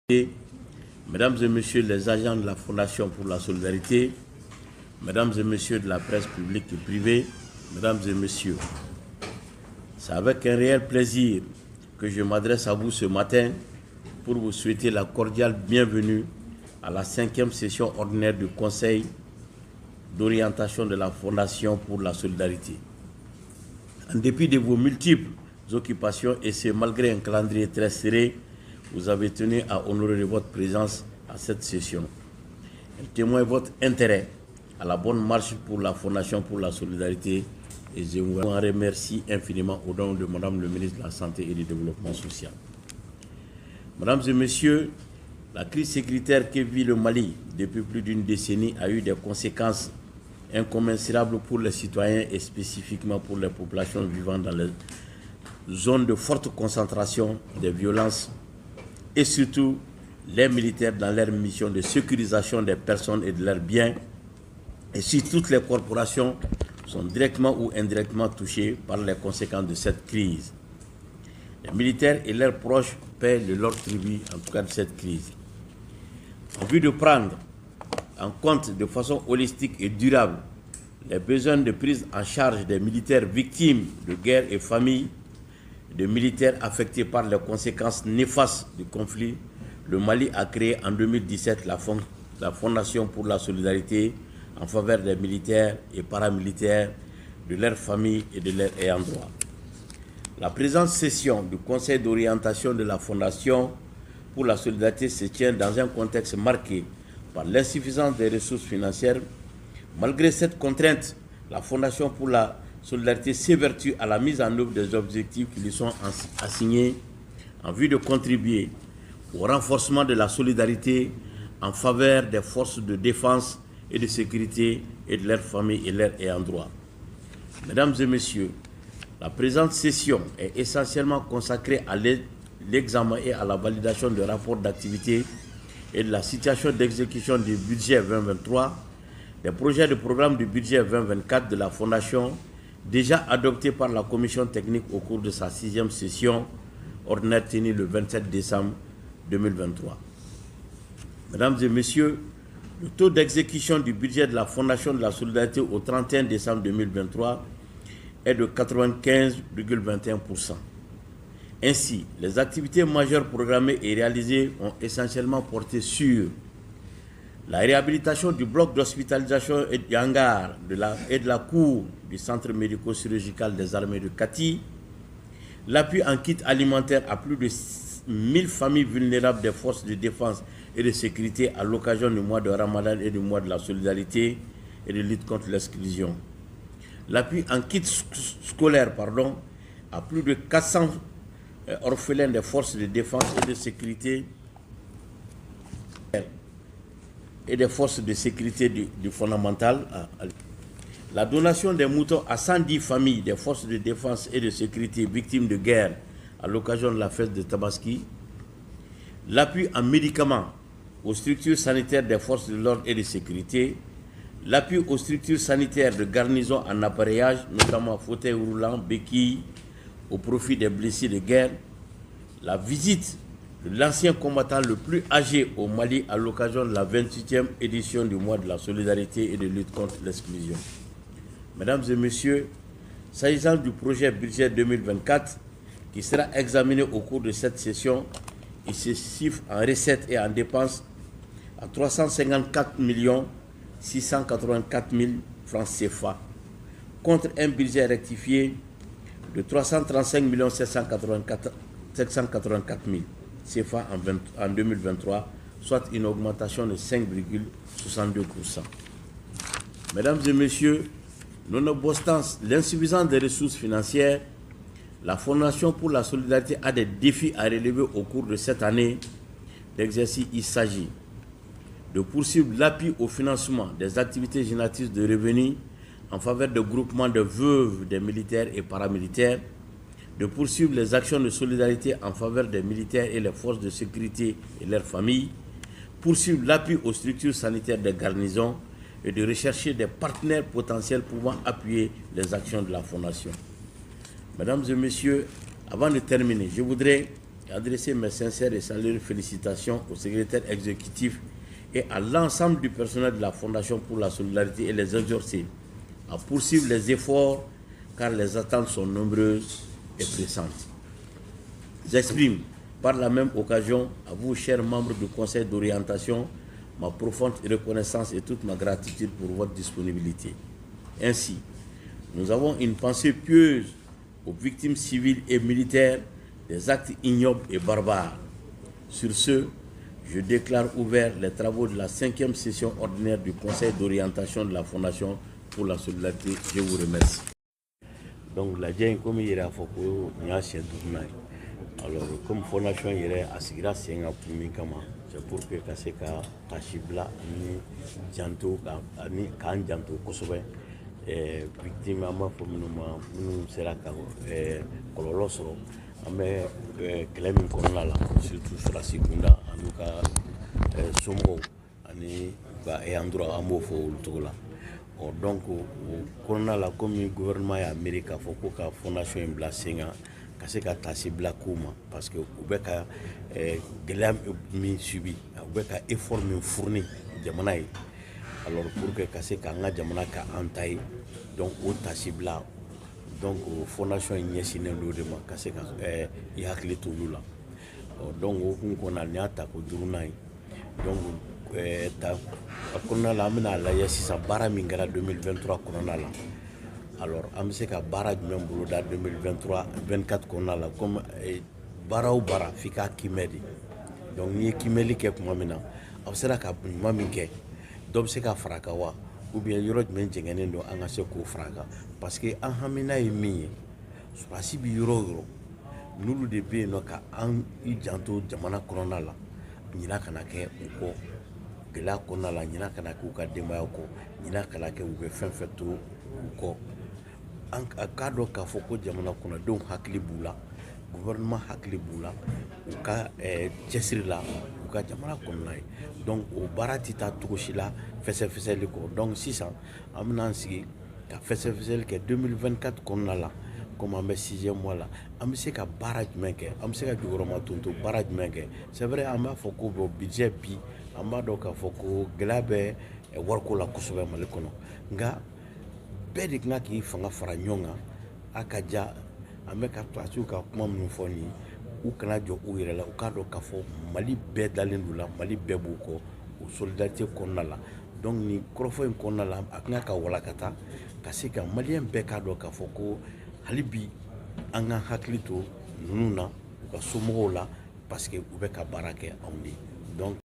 Mesdames et messieurs les agents de la Fondation pour la Solidarité, mesdames et messieurs de la presse publique et privée, mesdames et messieurs, c'est avec un réel plaisir que je m'adresse à vous ce matin pour vous souhaiter la cordiale bienvenue à la 5e session ordinaire du Conseil d'orientation de la Fondation pour la Solidarité. En dépit de vos multiples occupations et c'est malgré un calendrier très serré, vous avez tenu à honorer votre présence à cette session. Elle témoigne votre intérêt à la bonne marche pour la Fondation pour la Solidarité et je vous en remercie infiniment au nom de Madame le ministre de la Santé et du Développement social. Mesdames et messieurs, la crise sécuritaire que vit le Mali depuis plus d'une décennie a eu des conséquences incommensurables pour les citoyens et spécifiquement pour les populations vivant dans les zones de forte concentration des violences et surtout les militaires dans leur mission de sécurisation des personnes et de leurs biens. Et si toutes les corporations sont directement ou indirectement touchées par les conséquences de cette crise. Les militaires et leurs proches paient de leur tribut, en tout cas de cette crise. En vue de prendre en compte de façon holistique et durable les besoins de prise en charge des militaires victimes de guerre et familles, de militaires affectés par les conséquences néfastes du conflit, le Mali a créé en 2017 la Fondation pour la Solidarité en faveur des militaires et paramilitaires, de leurs familles et de leurs ayants droit. La présente session du Conseil d'orientation de la Fondation pour la Solidarité se tient dans un contexte marqué par l'insuffisance des ressources financières. Malgré cette contrainte, la Fondation pour la Solidarité s'évertue à la mise en œuvre des objectifs qui lui sont assignés en vue de contribuer au renforcement de la solidarité en faveur des forces de défense et de sécurité et de leurs familles et leurs ayants droit. Mesdames et messieurs, la présente session est essentiellement consacrée à l'examen et à la validation de rapports d'activité et de la situation d'exécution du budget 2023, des projets de programme du budget 2024 de la Fondation, déjà adopté par la commission technique au cours de sa 6e session ordinaire tenue le 27 décembre 2023. Mesdames et messieurs, le taux d'exécution du budget de la Fondation de la Solidarité au 31 décembre 2023 est de 95,21%. Ainsi, les activités majeures programmées et réalisées ont essentiellement porté sur la réhabilitation du bloc d'hospitalisation et du hangar et de la cour du centre médico-chirurgical des armées de Kati, l'appui en kit alimentaire à plus de 1000 familles vulnérables des forces de défense et de sécurité à l'occasion du mois de Ramadan et du mois de la solidarité et de lutte contre l'exclusion. L'appui en kit scolaire à plus de 400 orphelins des forces de défense et de sécurité et des forces de sécurité du fondamental. La donation des moutons à 110 familles des forces de défense et de sécurité victimes de guerre à l'occasion de la fête de Tabaski. L'appui en médicaments aux structures sanitaires des forces de l'ordre et de sécurité. L'appui aux structures sanitaires de garnison en appareillage, notamment fauteuils roulants, béquilles, au profit des blessés de guerre. La visite de l'ancien combattant le plus âgé au Mali à l'occasion de la 28e édition du mois de la solidarité et de lutte contre l'exclusion. Mesdames et messieurs, s'agissant du projet budget 2024 qui sera examiné au cours de cette session, il se chiffre en recettes et en dépenses à 354 684 000 francs CFA, contre un budget rectifié de 335 784 000 CFA en 2023, soit une augmentation de 5,62%. Mesdames et messieurs, nonobstant l'insuffisance des ressources financières, la Fondation pour la Solidarité a des défis à relever au cours de cette année d'exercice. Il s'agit de poursuivre l'appui au financement des activités génératrices de revenus en faveur de groupements de veuves des militaires et paramilitaires, de poursuivre les actions de solidarité en faveur des militaires et les forces de sécurité et leurs familles, poursuivre l'appui aux structures sanitaires des garnisons et de rechercher des partenaires potentiels pouvant appuyer les actions de la Fondation. Mesdames et messieurs, avant de terminer, je voudrais et adresser mes sincères et chaleureuses félicitations au secrétaire exécutif et à l'ensemble du personnel de la Fondation pour la solidarité et les exhorter à poursuivre les efforts car les attentes sont nombreuses et pressantes. J'exprime par la même occasion à vous, chers membres du Conseil d'orientation, ma profonde reconnaissance et toute ma gratitude pour votre disponibilité. Ainsi, nous avons une pensée pieuse aux victimes civiles et militaires des actes ignobles et barbares. Sur ce, je déclare ouvert les travaux de la 5e session ordinaire du Conseil d'orientation de la Fondation pour la solidarité. Je vous remercie. Donc, la Djeng, comme il y a alors, comme Fondation yɛrɛ a sigira sen kan kun min kama, c'est pour que ka se ka tasibila ni janto ani k'an janto kosɛbɛ victime an b'a fɔ minnu ma minnu sera ka kɔlɔlɔ sɔrɔ an bɛ kɛlɛ min kɔnɔna la surtout sɔrɔdasi kunda an'u ka somɔgɔw ani ka ayant droit an b'o fɔ olu cogo la. Donc o kɔnɔna la komi gouvernement y'a miiri k'a fɔ ko ka fondation in bila sen kan ka se ka taasi bila kow ma parce que u bɛ ka gɛlɛya min subi u bɛ ka effort min fourni jamana ye alors pour que ka se k'an ka jamana ka an ta ye donc o taasi bila donc fondation in ɲɛsinnen do de ma ka se ka i hakili to olu la donc o kun kɔnɔna nin y'a ta ko duurunan ye donc a kɔnɔna la an bɛna lajɛ sisan baara min kɛra 2023 kɔnɔna la. Alors, an bɛ se ka baara jumɛn boloda 2023-24 kɔnɔna la comme baara o baara f'i ka kimɛ de. Donc n'i ye kimɛli kɛ tuma min na a sera ka ɲuman min kɛ dɔ bɛ se ka fara a kan wa ou bien yɔrɔ jumɛn jɛngɛnnen don an ka se k'o fara a kan parce que an hamina ye min ye sɔrɔdasi bɛ yɔrɔ o yɔrɔ n'olu de bɛ yen nɔ ka an i janto jamana kɔnɔna la ɲina kana kɛ u kɔ gɛlɛya kɔnɔna la ɲina kana kɛ u ka denbaya kɔ ɲina kana kɛ u bɛ fɛn fɛn to u kɔ. A k'a dɔn k'a fɔ ko jamana kɔnɔdenw hakili b'u la gouvernement hakili b'u la u ka cɛsiri la u ka jamana kɔnɔna ye donc o baara tɛ taa cogo si la fɛsɛfɛsɛli kɔ donc sisan an bɛna an sigi ka fɛsɛfɛsɛli kɛ 2024 kɔnɔna la comme an bɛ 6e mois la an bɛ se ka baara jumɛn kɛ an bɛ se ka jɔyɔrɔma tonto baara jumɛn kɛ c'est vrai an b'a fɔ ko bon budget bi an b'a dɔn k'a fɔ ko gɛlɛya bɛ wariko la kosɛbɛ Mali kɔnɔ nka bɛɛ de kan k'i fanga fara ɲɔgɔn kan a ka ja an bɛ ka plasiw ka kuma minnu fɔ nin u kana jɔ u yɛrɛ la u k'a dɔn k'a fɔ Mali bɛɛ dalen d'u la Mali bɛɛ b'u kɔ o solidarité kɔnɔna la donc nin kɔrɔfɔ in kɔnɔna la a kan ka walakata ka se ka maliyɛn bɛɛ k'a dɔn k'a fɔ ko hali bi an ka hakili to ninnu na u ka somɔgɔw la parce que u bɛ ka baara kɛ anw de donc